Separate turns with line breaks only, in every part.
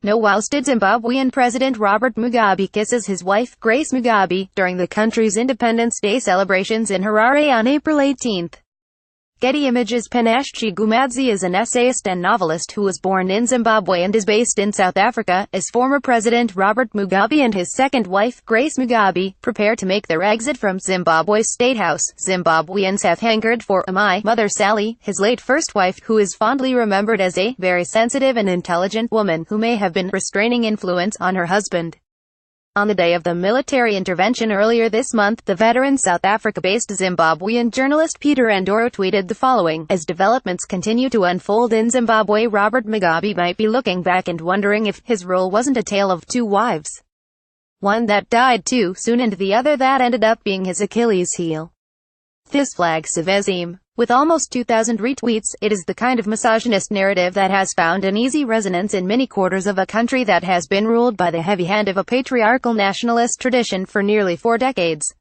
Nowousted Zimbabwean President Robert Mugabe kisses his wife, Grace Mugabe, during the country's Independence Day celebrations in Harare on April 18. Getty Images Panashe Chigumadzi is an essayist and novelist who was born in Zimbabwe and is based in South Africa, as former President Robert Mugabe and his second wife, Grace Mugabe, prepare to make their exit from Zimbabwe's State House. Zimbabweans have hankered for Amai, mother Sally, his late first wife, who is fondly remembered as a very sensitive and intelligent woman who may have been restraining influence on her husband. On the day of the military intervention earlier this month, the veteran South Africa-based Zimbabwean journalist Peter Andoro tweeted the following: "As developments continue to unfold in Zimbabwe, Robert Mugabe might be looking back and wondering if his rule wasn't a tale of two wives. One that died too soon and the other that ended up being his Achilles heel." This flags civism. With almost 2,000 retweets, it is the kind of misogynist narrative that has found an easy resonance in many quarters of a country that has been ruled by the heavy hand of a patriarchal nationalist tradition for nearly 4 decades.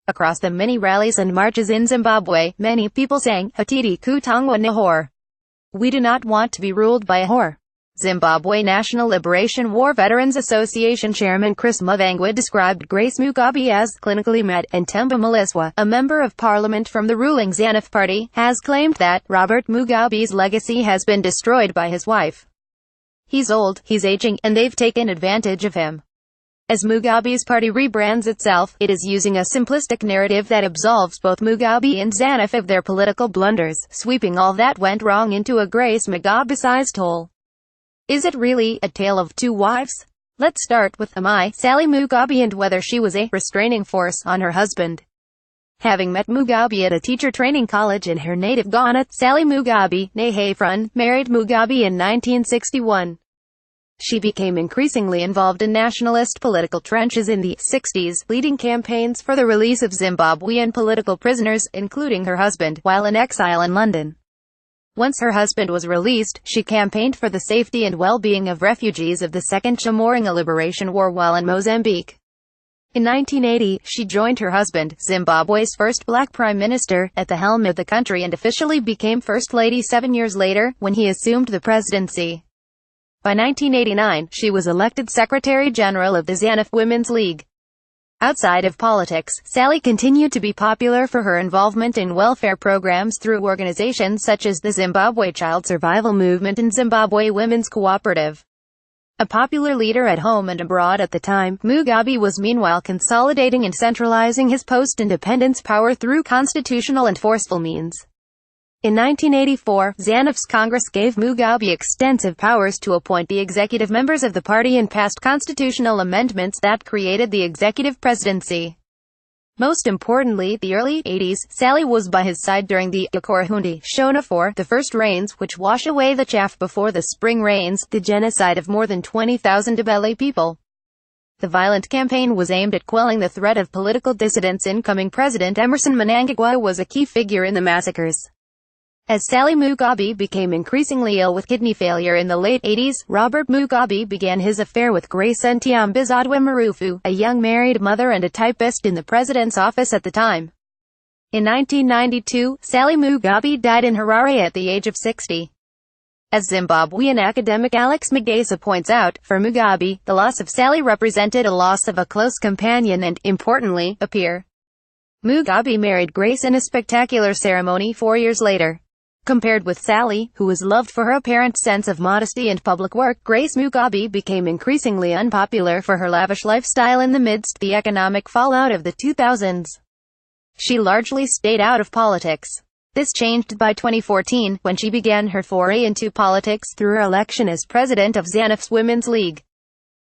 Across the many rallies and marches in Zimbabwe, many people sang, "Hatiti kutangwa nehore." We do not want to be ruled by a whore. Zimbabwe National Liberation War Veterans Association Chairman Chris Mavangwa described Grace Mugabe as clinically mad, and Temba Maliswa, a member of parliament from the ruling ZANU-PF party, has claimed that Robert Mugabe's legacy has been destroyed by his wife. "He's old, he's aging, and they've taken advantage of him." As Mugabe's party rebrands itself, it is using a simplistic narrative that absolves both Mugabe and ZANU-PF of their political blunders, sweeping all that went wrong into a Grace Mugabe-sized hole. Is it really a tale of two wives? Let's start with Amai, Sally Mugabe, and whether she was a restraining force on her husband. Having met Mugabe at a teacher training college in her native Ghana, Sally Mugabe, née Hayfrun, married Mugabe in 1961. She became increasingly involved in nationalist political trenches in the 60s, leading campaigns for the release of Zimbabwean political prisoners, including her husband, while in exile in London. Once her husband was released, she campaigned for the safety and well-being of refugees of the Second Chamorro Liberation War while in Mozambique. In 1980, she joined her husband, Zimbabwe's first black prime minister, at the helm of the country and officially became First Lady 7 years later, when he assumed the presidency. By 1989, she was elected Secretary General of the ZANU-PF Women's League. Outside of politics, Sally continued to be popular for her involvement in welfare programs through organizations such as the Zimbabwe Child Survival Movement and Zimbabwe Women's Cooperative. A popular leader at home and abroad at the time, Mugabe was meanwhile consolidating and centralizing his post-independence power through constitutional and forceful means. In 1984, ZANU-PF's Congress gave Mugabe extensive powers to appoint the executive members of the party and passed constitutional amendments that created the executive presidency. Most importantly, the early 80s, Sally was by his side during the Yakurahundi Shona for the first rains, which wash away the chaff before the spring rains, the genocide of more than 20,000 Ndebele people. The violent campaign was aimed at quelling the threat of political dissidents. Incoming President Emmerson Mnangagwa was a key figure in the massacres. As Sally Mugabe became increasingly ill with kidney failure in the late 80s, Robert Mugabe began his affair with Grace Ntiambizadwe Marufu, a young married mother and a typist in the president's office at the time. In 1992, Sally Mugabe died in Harare at the age of 60. As Zimbabwean academic Alex Magesa points out, for Mugabe, the loss of Sally represented a loss of a close companion and, importantly, a peer. Mugabe married Grace in a spectacular ceremony 4 years later. Compared with Sally, who was loved for her apparent sense of modesty and public work, Grace Mugabe became increasingly unpopular for her lavish lifestyle in the midst of the economic fallout of the 2000s. She largely stayed out of politics. This changed by 2014, when she began her foray into politics through her election as president of ZANU-PF's Women's League.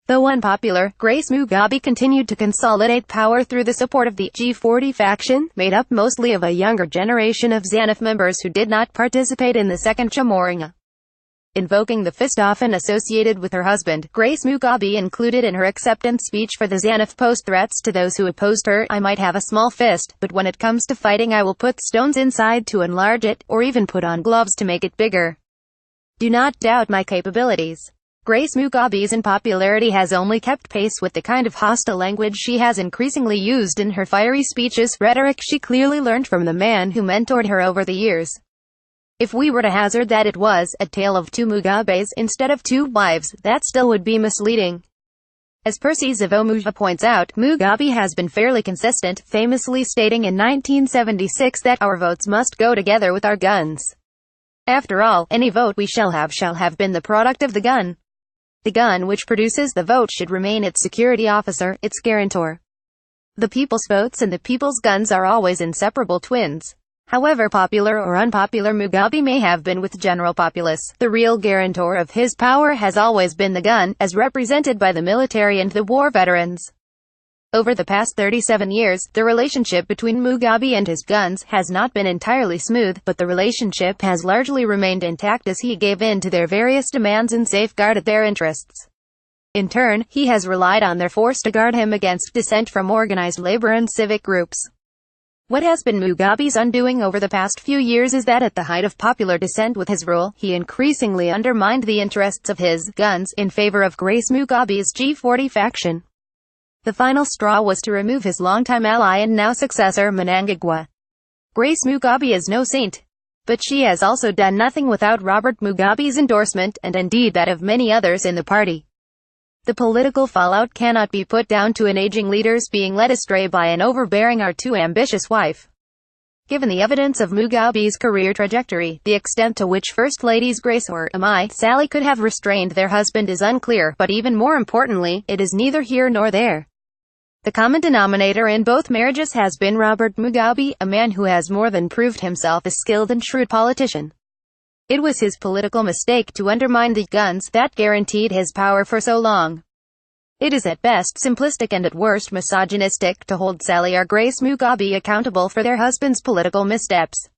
Though unpopular, Grace Mugabe continued to consolidate power through the support of the G40 faction, made up mostly of a younger generation of ZANU-PF members who did not participate in the Second Chamorro. Invoking the fist often associated with her husband, Grace Mugabe included in her acceptance speech for the ZANU-PF post threats to those who opposed her: "I might have a small fist, but when it comes to fighting I will put stones inside to enlarge it, or even put on gloves to make it bigger. Do not doubt my capabilities." Grace Mugabe's unpopularity has only kept pace with the kind of hostile language she has increasingly used in her fiery speeches, rhetoric she clearly learned from the man who mentored her over the years. If we were to hazard that it was a tale of two Mugabes instead of two wives, that still would be misleading. As Percy Zivomuja points out, Mugabe has been fairly consistent, famously stating in 1976 that our votes must go together with our guns. After all, any vote we shall have been the product of the gun. The gun which produces the vote should remain its security officer, its guarantor. The people's votes and the people's guns are always inseparable twins. However popular or unpopular Mugabe may have been with general populace, the real guarantor of his power has always been the gun, as represented by the military and the war veterans. Over the past 37 years, the relationship between Mugabe and his guns has not been entirely smooth, but the relationship has largely remained intact as he gave in to their various demands and safeguarded their interests. In turn, he has relied on their force to guard him against dissent from organized labor and civic groups. What has been Mugabe's undoing over the past few years is that at the height of popular dissent with his rule, he increasingly undermined the interests of his guns in favor of Grace Mugabe's G40 faction. The final straw was to remove his longtime ally and now successor Mnangagwa. Grace Mugabe is no saint, but she has also done nothing without Robert Mugabe's endorsement, and indeed that of many others in the party. The political fallout cannot be put down to an aging leader's being led astray by an overbearing or too ambitious wife. Given the evidence of Mugabe's career trajectory, the extent to which First Ladies Grace or Amai Sally could have restrained their husband is unclear, but even more importantly, it is neither here nor there. The common denominator in both marriages has been Robert Mugabe, a man who has more than proved himself a skilled and shrewd politician. It was his political mistake to undermine the guns that guaranteed his power for so long. It is at best simplistic and at worst misogynistic to hold Sally or Grace Mugabe accountable for their husbands' political missteps.